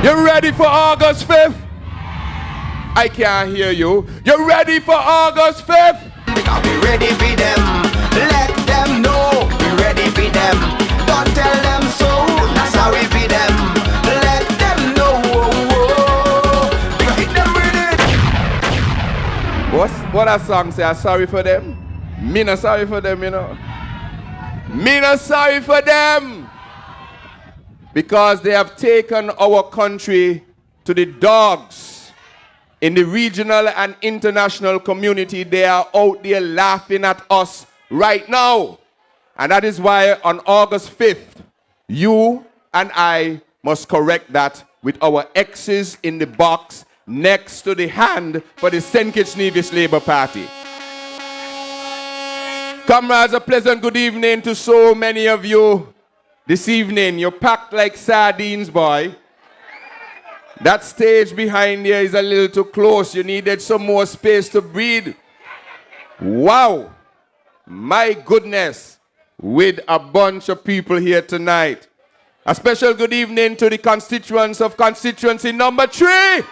You ready for August 5th? I can't hear you. You ready for August 5th? Because we ready for them. Let them know we ready for them. Don't tell them so. That's how we feed them. Let them know. Because hit them ready. What that song say? I'm sorry for them. Me not sorry for them, you know. Me not sorry for them. Because they have taken our country to the dogs. In the regional and international community, they are out there laughing at us right now. And that is why on August 5th, you and I must correct that with our X's in the box next to the hand for the St. Kitts Nevis Labour Party. Comrades, a pleasant good evening to so many of you this evening. You're packed like sardines, boy. That stage behind here is a little too close. You needed some more space to breathe. Wow. My goodness. With a bunch of people here tonight. A special good evening to the constituents of constituency number 3.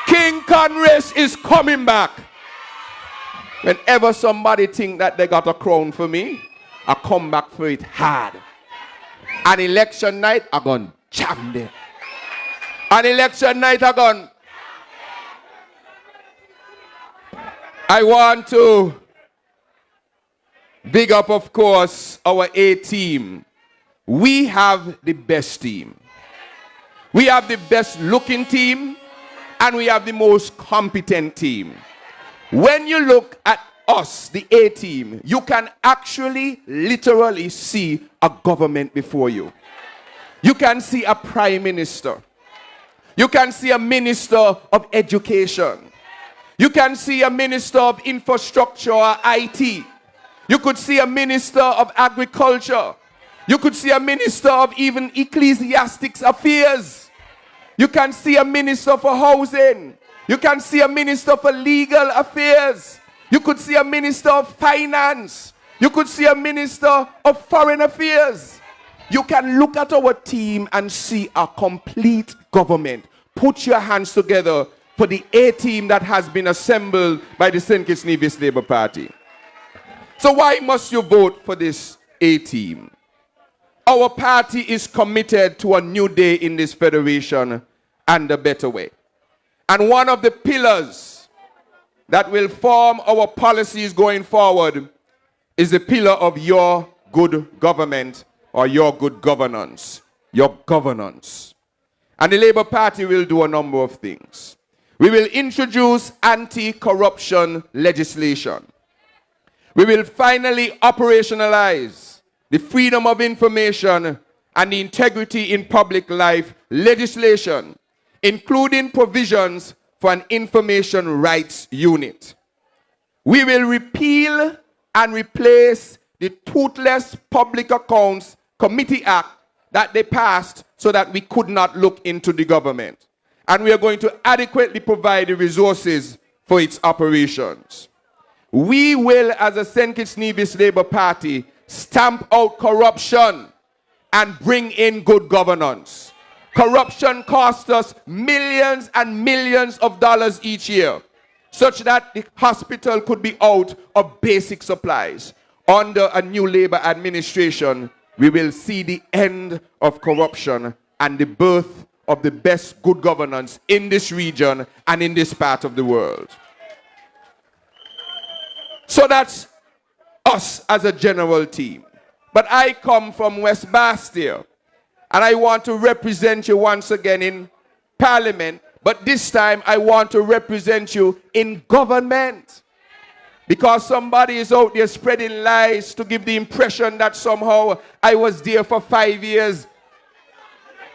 King Congress is coming back. Whenever somebody think that they got a crown for me, I come back for it hard. On election night, I gonna jam them. On election night, I want to big up, of course, our A team. We have the best team. We have the best looking team, and we have the most competent team. When you look at us, the A team, you can actually literally see a government before you. You can see a prime minister. You can see a minister of education. You can see a minister of infrastructure or IT. You could see a minister of agriculture. You could see a minister of even ecclesiastics affairs. You can see a minister for housing. You can see a minister for legal affairs. You could see a minister of finance. You could see a minister of foreign affairs. You can look at our team and see a complete government. Put your hands together for the A team that has been assembled by the St. Kitts Nevis Labour Party. So why must you vote for this A team? Our party is committed to a new day in this federation and a better way. And one of the pillars that will form our policies going forward is the pillar of your good government or your good governance. Your governance. And the Labour Party will do a number of things. We will introduce anti-corruption legislation. We will finally operationalize the freedom of information and the integrity in public life legislation, including provisions for an information rights unit. We will repeal and replace the Toothless Public Accounts Committee Act that they passed so that we could not look into the government. And we are going to adequately provide the resources for its operations. We will, as a St. Kitts Nevis Labour Party, stamp out corruption and bring in good governance. Corruption costs us millions and millions of dollars each year, such that the hospital could be out of basic supplies. Under a new Labour administration, we will see the end of corruption and the birth of the best good governance in this region and in this part of the world. So that's us as a general team. But I come from West Bastia, and I want to represent you once again in Parliament, but this time I want to represent you in government. Because somebody is out there spreading lies to give the impression that somehow I was there for 5 years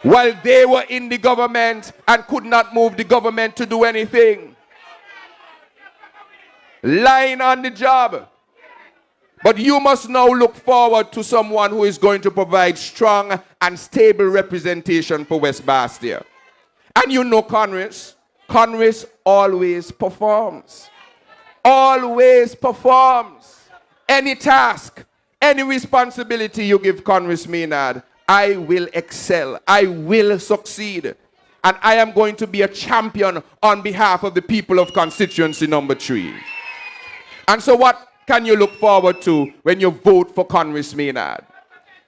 while they were in the government and could not move the government to do anything. Lying on the job. But you must now look forward to someone who is going to provide strong and stable representation for West Bastia. And you know Congress. Congress always performs. Always performs. Any task, any responsibility you give Congress Maynard, I will excel. I will succeed. And I am going to be a champion on behalf of the people of constituency number 3. And so what can you look forward to when you vote for Congress Maynard?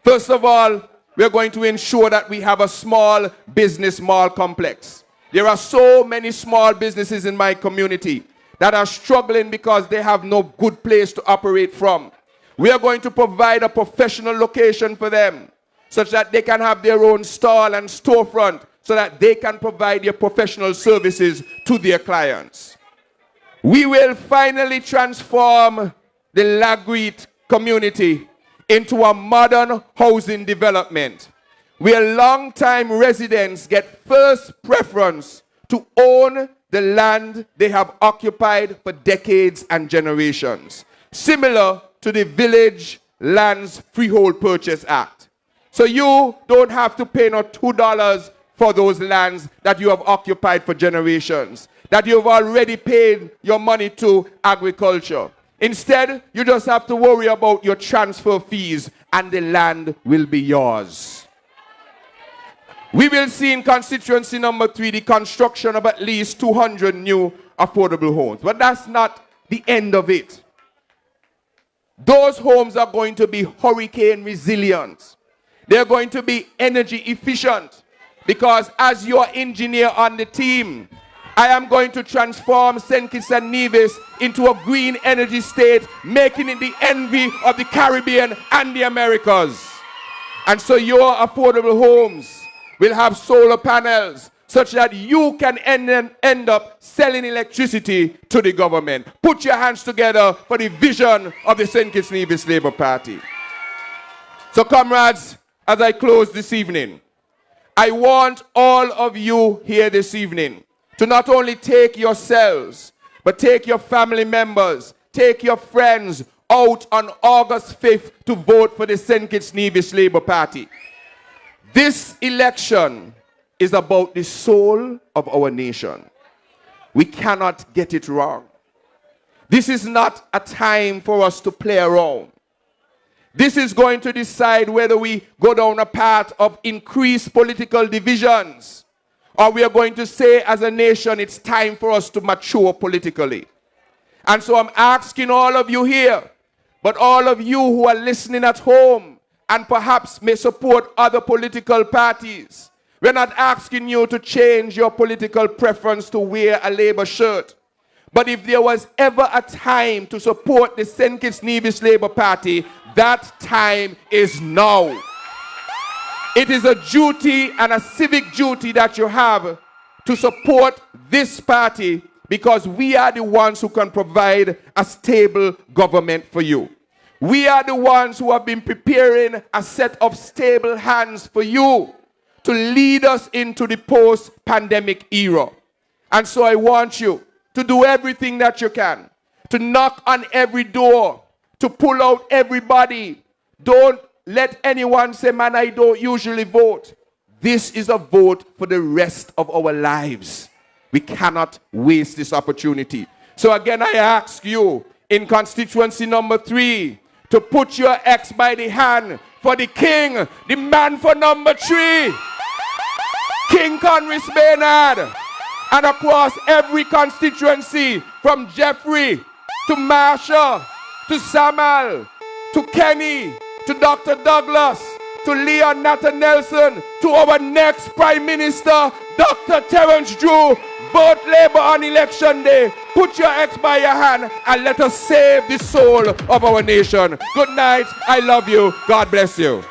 First of all, we're going to ensure that we have a small business mall complex. There are so many small businesses in my community that are struggling because they have no good place to operate from. We are going to provide a professional location for them such that they can have their own stall and storefront so that they can provide their professional services to their clients. We will finally transform the Lagreed community into a modern housing development where long-time residents get first preference to own the land they have occupied for decades and generations, similar to the Village Lands Freehold Purchase Act. So you don't have to pay no $2 for those lands that you have occupied for generations, that you've already paid your money to agriculture. Instead, you just have to worry about your transfer fees and the land will be yours. We will see in constituency number 3 the construction of at least 200 new affordable homes. But that's not the end of it. Those homes are going to be hurricane resilient. They're going to be energy efficient because as your engineer on the team, I am going to transform St. Kitts and Nevis into a green energy state, making it the envy of the Caribbean and the Americas. And so your affordable homes will have solar panels such that you can end up selling electricity to the government. Put your hands together for the vision of the St. Kitts Nevis Labour Party. So comrades, as I close this evening, I want all of you here this evening to not only take yourselves, but take your family members, take your friends out on August 5th to vote for the St. Kitts Nevis Labour Party. This election is about the soul of our nation. We cannot get it wrong. This is not a time for us to play around. This is going to decide whether we go down a path of increased political divisions, or we are going to say as a nation it's time for us to mature politically. And so I'm asking all of you here, but all of you who are listening at home and perhaps may support other political parties, we're not asking you to change your political preference to wear a Labour shirt. But if there was ever a time to support the St. Kitts Nevis Labour Party, that time is now. It is a duty and a civic duty that you have to support this party because we are the ones who can provide a stable government for you. We are the ones who have been preparing a set of stable hands for you to lead us into the post-pandemic era. And so I want you to do everything that you can, to knock on every door, to pull out everybody. Don't let anyone say, man, I don't usually vote. This is a vote for the rest of our lives. We cannot waste this opportunity. So again, I ask you in constituency number 3 to put your X by the hand for the king, the man for number 3, King Congress Maynard. And across every constituency, from Jeffrey to Marsha to Samal to Kenny to Dr. Douglas to Leon Natta Nelson to our next Prime Minister, Dr. Terence Drew. Vote Labour on election day. Put your X by your hand and let us save the soul of our nation. Good night. I love you. God bless you.